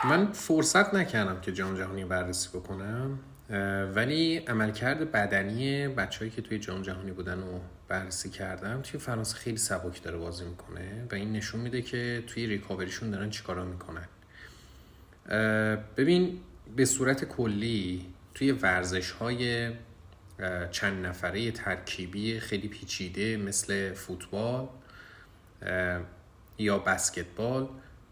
من فرصت نکردم که جام جهانی بررسی بکنم، ولی عملکرد بدنی بچه‌هایی که توی جام جهانی بودن رو بررسی کردم. توی فرانسه خیلی سبک داره بازی میکنه و این نشون میده که توی ریکاوریشون دارن چیکارا میکنن. ببین، به صورت کلی توی ورزش‌های چند نفره ترکیبی خیلی پیچیده مثل فوتبال یا بسکتبال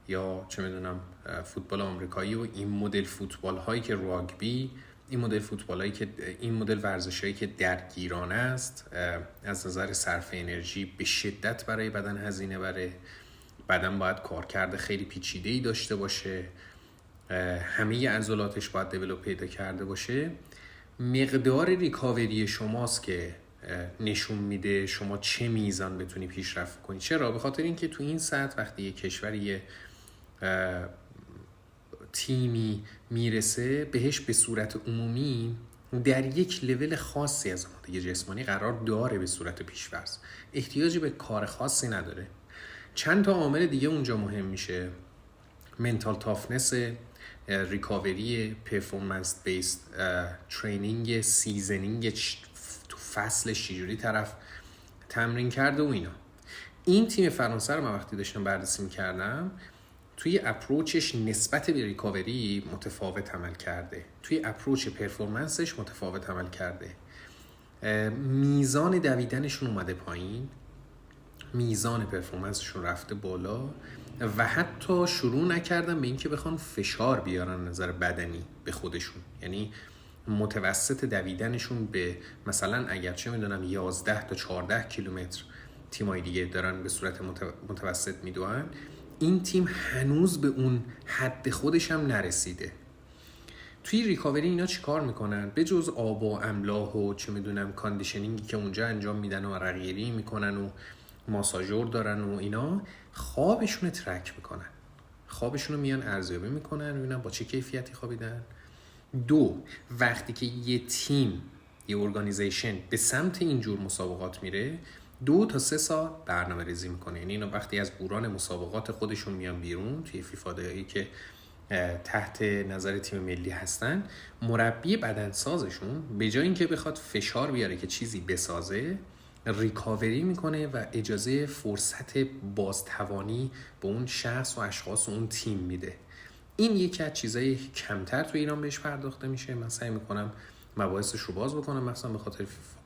یا چه میدونم فوتبال آمریکایی و این مدل فوتبال هایی که راگبی، این مدل ورزش هایی که درگیرانه است، از نظر صرف انرژی به شدت برای بدن هزینه بره. بدن باید کارکرد خیلی پیچیده‌ای داشته باشه، همه عضلاتش باید دیولپ پیدا کرده باشه. مقدار ریکاوری شماست که نشون میده شما چه میزان بتونی پیشرفت کنی. چرا؟ به خاطر اینکه تو این سطح وقتی یه کشوری تیمی میرسه بهش به صورت عمومی در یک لول خاصی از آمادگی جسمانی قرار داره، به صورت پیش‌فرض احتیاجی به کار خاصی نداره. چند تا عامل دیگه اونجا مهم میشه: منتال تافنس، ریکاوری، پرفورمنس بیسد ترینینگ، سیزنینگ تو فصلش چجوری طرف تمرین کرده و اینا. این تیم فرانسه رو من وقتی داشتم بررسی میکردم توی اپروچش نسبت به ریکاوری متفاوت عمل کرده، توی اپروچ پرفورمنسش متفاوت عمل کرده. میزان دویدنشون اومده پایین، میزان پرفورمنسشون رفته بالا و حتی شروع نکردن به اینکه بخوان فشار بیارن نظر بدنی به خودشون. یعنی متوسط دویدنشون به مثلا اگر چه میدونم 11 تا 14 کیلومتر تیمای دیگه دارن به صورت متوسط میدوئن، این تیم هنوز به اون حد خودش هم نرسیده. توی ریکاوری اینا چی کار میکنن؟ به جز آب و املاح و چه میدونم کاندیشنینگی که اونجا انجام میدن و رقیری میکنن و ماساژور دارن و اینا، خوابشون ترک میکنن، خوابشون رو میان ارزیابی میکنن، ببینن با چه کیفیتی خوابیدن. دو، وقتی که یه تیم، یه ارگانیزیشن به سمت اینجور مسابقات میره 2 تا 3 سال برنامه ریزی میکنه. یعنی اینا وقتی از بوران مسابقات خودشون میان بیرون توی فیفا دایی که تحت نظر تیم ملی هستن، مربی بدنسازشون به جای اینکه بخواد فشار بیاره که چیزی بسازه، ریکاوری میکنه و اجازه فرصت بازتوانی به اون شخص و اشخاص و اون تیم میده. این یکی از چیزای کمتر تو ایران بهش پرداخته میشه. من سعی میکنم مباحثش رو باز بکنم، مثلا به خاطر فیفا